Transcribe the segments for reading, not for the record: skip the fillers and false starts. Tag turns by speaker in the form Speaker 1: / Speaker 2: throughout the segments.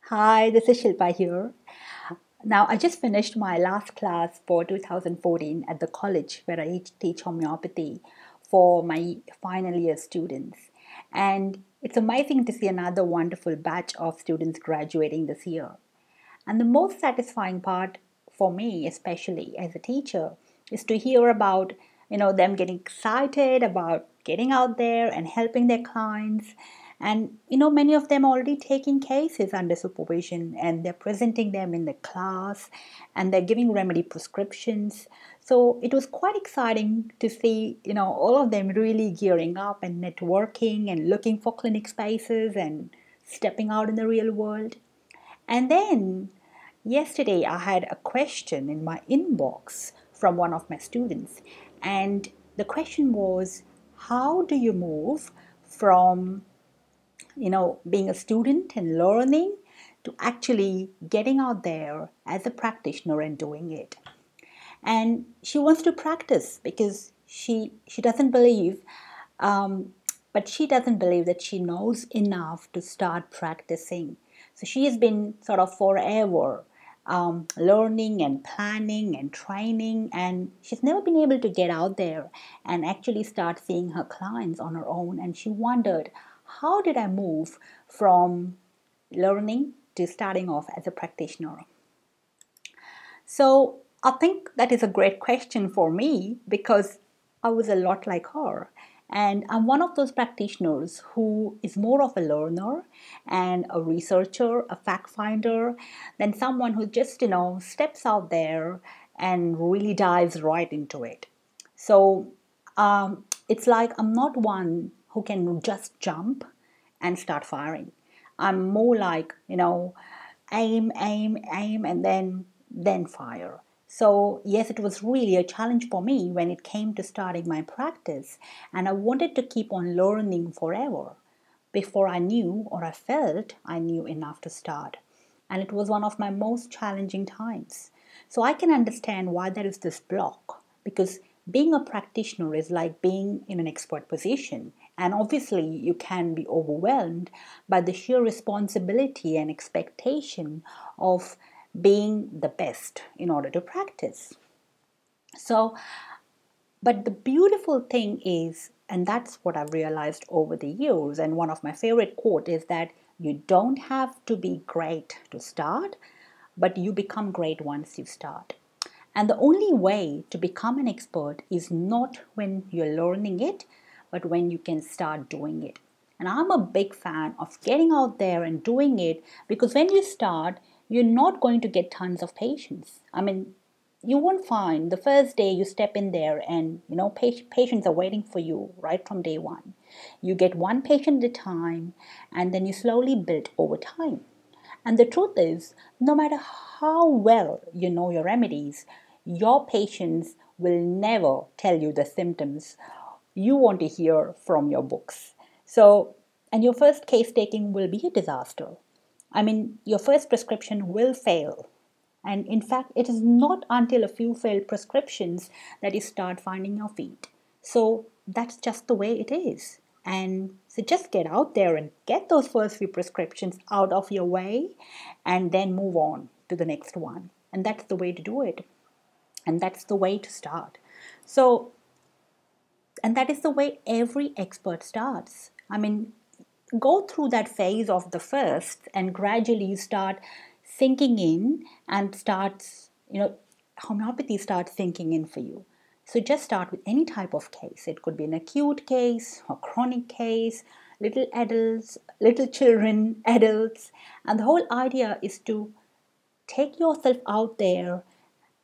Speaker 1: Hi, this is Shilpa here. Now, I just finished my last class for 2014 at the college where I teach homeopathy for my final year students. And it's amazing to see another wonderful batch of students graduating this year. And the most satisfying part for me, especially as a teacher, is to hear about them getting excited about getting out there and helping their clients. And many of them already taking cases under supervision and they're presenting them in the class and they're giving remedy prescriptions. So it was quite exciting to see all of them really gearing up and networking and looking for clinic spaces and stepping out in the real world. And then yesterday I had a question in my inbox from one of my students. And the question was, how do you move from, being a student and learning to actually getting out there as a practitioner and doing it? And she wants to practice because she doesn't believe but she doesn't believe that she knows enough to start practicing. So she has been sort of forever learning and planning and training, and she's never been able to get out there and actually start seeing her clients on her own. And she wondered, how did I move from learning to starting off as a practitioner? So I think that is a great question for me because I was a lot like her. And I'm one of those practitioners who is more of a learner and a researcher, a fact finder, than someone who just, steps out there and really dives right into it. So it's like I'm not one who can just jump and start firing. I'm more like, aim, aim, aim, and then fire. So yes, it was really a challenge for me when it came to starting my practice, and I wanted to keep on learning forever before I knew or I felt I knew enough to start. And it was one of my most challenging times. So I can understand why there is this block because being a practitioner is like being in an expert position. And obviously, you can be overwhelmed by the sheer responsibility and expectation of being the best in order to practice. So, but the beautiful thing is, and that's what I've realized over the years, and one of my favorite quote is that you don't have to be great to start, but you become great once you start. And the only way to become an expert is not when you're learning it, but when you can start doing it. And I'm a big fan of getting out there and doing it because when you start, you're not going to get tons of patients. I mean, you won't find the first day you step in there and patients are waiting for you right from day one. You get one patient at a time and then you slowly build over time. And the truth is, no matter how well you know your remedies, your patients will never tell you the symptoms you want to hear from your books. So, and your first case taking will be a disaster. I mean, your first prescription will fail. And in fact, it is not until a few failed prescriptions that you start finding your feet. So that's just the way it is. And so just get out there and get those first few prescriptions out of your way and then move on to the next one. And that's the way to do it. And that's the way to start. So, and that is the way every expert starts. I mean, go through that phase of the first and gradually you start sinking in and starts, homeopathy starts sinking in for you. So just start with any type of case. It could be an acute case or chronic case, little adults, little children, adults. And the whole idea is to take yourself out there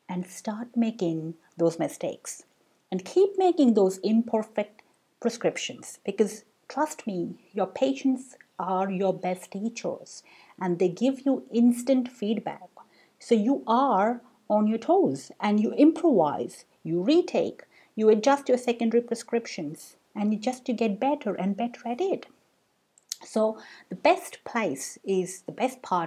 Speaker 1: and start making those mistakes and keep making those imperfect prescriptions because trust me, your patients are your best teachers and they give you instant feedback. So you are on your toes and you improvise, you retake, you adjust your secondary prescriptions and you get better and better at it. So the best part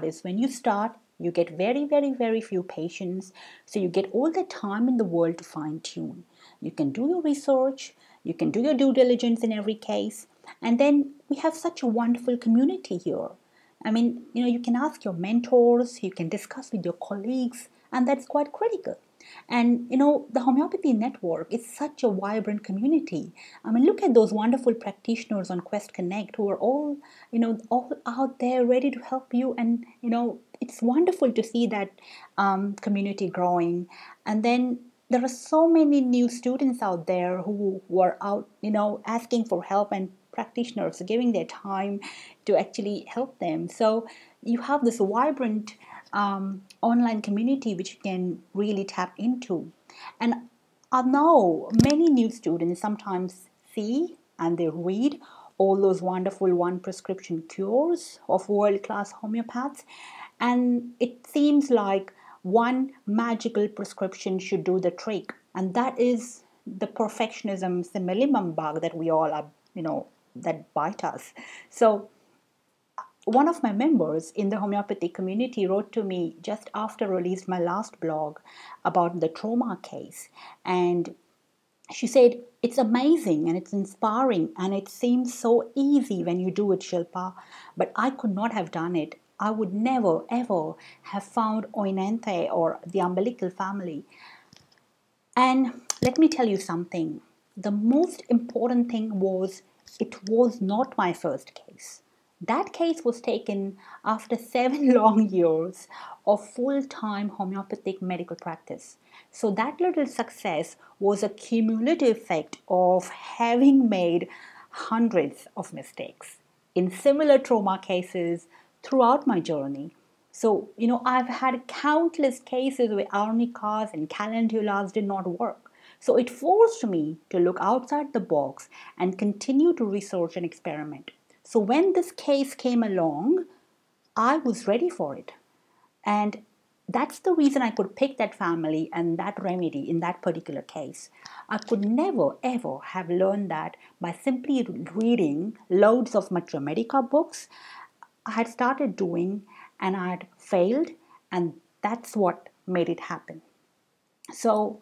Speaker 1: is when you start, you get very, very, very few patients. So you get all the time in the world to fine tune. You can do your research, you can do your due diligence in every case. And then we have such a wonderful community here. I mean, you can ask your mentors, you can discuss with your colleagues, and that's quite critical. And the homeopathy network is such a vibrant community. I mean, look at those wonderful practitioners on Quest Connect who are all out there ready to help you. And it's wonderful to see that community growing. And then there are so many new students out there who were out, asking for help, and practitioners giving their time to actually help them. So you have this vibrant online community which you can really tap into. And I know many new students sometimes see and they read all those wonderful one prescription cures of world class homeopaths, and it seems like one magical prescription should do the trick. And that is the perfectionism simillimum bug that we all are, that bite us. So one of my members in the homeopathy community wrote to me just after I released my last blog about the trauma case. And she said, it's amazing and it's inspiring and it seems so easy when you do it, Shilpa, but I could not have done it. I would never ever have found Oinanthe or the umbilical family. And let me tell you something. The most important thing was it was not my first case. That case was taken after 7 long years of full-time homeopathic medical practice. So that little success was a cumulative effect of having made hundreds of mistakes in similar trauma cases throughout my journey. So, I've had countless cases where arnicas and calendulas did not work. So it forced me to look outside the box and continue to research and experiment. So when this case came along, I was ready for it. And that's the reason I could pick that family and that remedy in that particular case. I could never ever have learned that by simply reading loads of Matra Medica books. I had started doing and I had failed, and that's what made it happen. So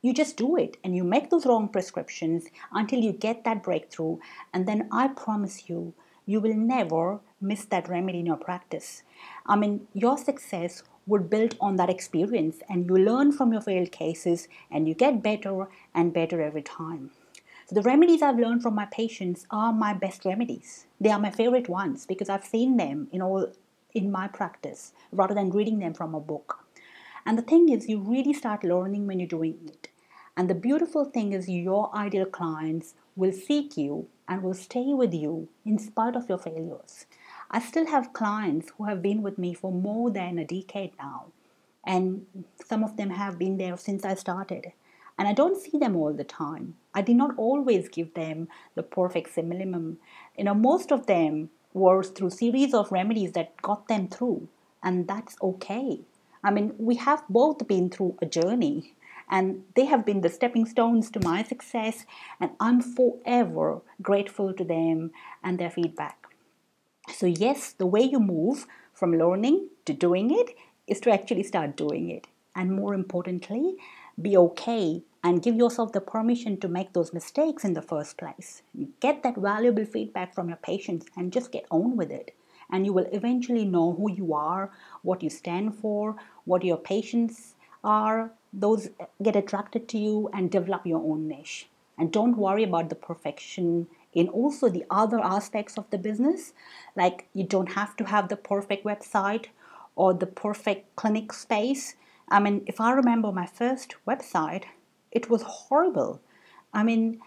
Speaker 1: you just do it and you make those wrong prescriptions until you get that breakthrough, and then I promise you, you will never miss that remedy in your practice. I mean, your success would build on that experience, and you learn from your failed cases and you get better and better every time. So the remedies I've learned from my patients are my best remedies. They are my favorite ones because I've seen them in my practice rather than reading them from a book. And the thing is, you really start learning when you're doing it. And the beautiful thing is, your ideal clients will seek you and will stay with you in spite of your failures. I still have clients who have been with me for more than a decade now. And some of them have been there since I started. And I don't see them all the time. I did not always give them the perfect simillimum. Most of them were through series of remedies that got them through. And that's okay. I mean, we have both been through a journey, and they have been the stepping stones to my success, and I'm forever grateful to them and their feedback. So yes, the way you move from learning to doing it is to actually start doing it. And more importantly, be okay and give yourself the permission to make those mistakes in the first place. You get that valuable feedback from your patients and just get on with it. And you will eventually know who you are, what you stand for, what your patients are. Those get attracted to you and develop your own niche. And don't worry about the perfection in also the other aspects of the business. Like, you don't have to have the perfect website or the perfect clinic space. I mean, if I remember my first website, it was horrible. I mean,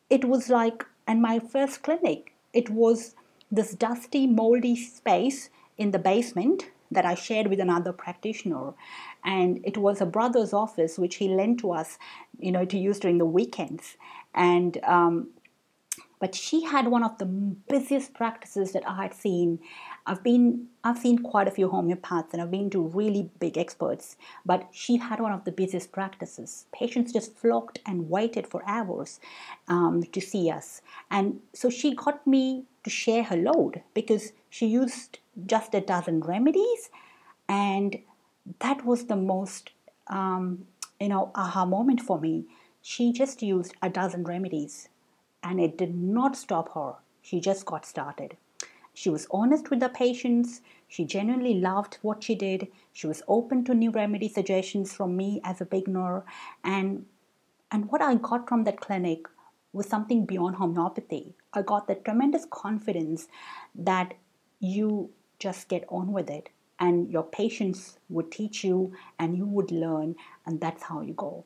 Speaker 1: it was like, and my first clinic, it was this dusty, moldy space in the basement that I shared with another practitioner. And it was a brother's office, which he lent to us, to use during the weekends. And but she had one of the busiest practices that I had seen. I've seen quite a few homeopaths and I've been to really big experts, but she had one of the busiest practices. Patients just flocked and waited for hours to see us. And so she got me to share her load because she used just a dozen remedies, and that was the most aha moment for me. She just used a dozen remedies and it did not stop her. She just got started. She was honest with the patients. She genuinely loved what she did. She was open to new remedy suggestions from me as a beginner. And what I got from that clinic was something beyond homeopathy. I got that tremendous confidence that you just get on with it, and your patients would teach you and you would learn, and that's how you go.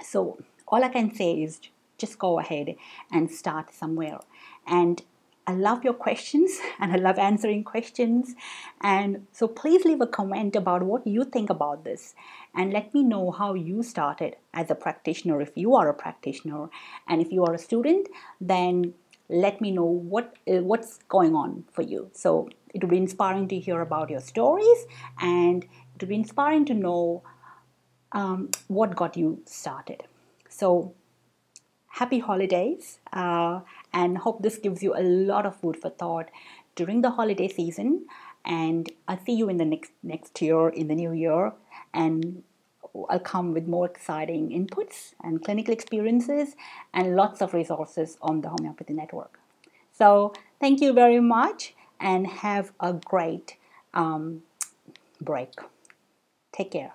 Speaker 1: So all I can say is just go ahead and start somewhere. And I love your questions and I love answering questions. And so please leave a comment about what you think about this and let me know how you started as a practitioner if you are a practitioner. And if you are a student, then let me know what's going on for you. So it will be inspiring to hear about your stories, and it will be inspiring to know what got you started. So happy holidays, and hope this gives you a lot of food for thought during the holiday season. And I'll see you in the next year, in the new year, and I'll come with more exciting inputs and clinical experiences and lots of resources on the Homeopathy Network. So thank you very much and have a great break. Take care.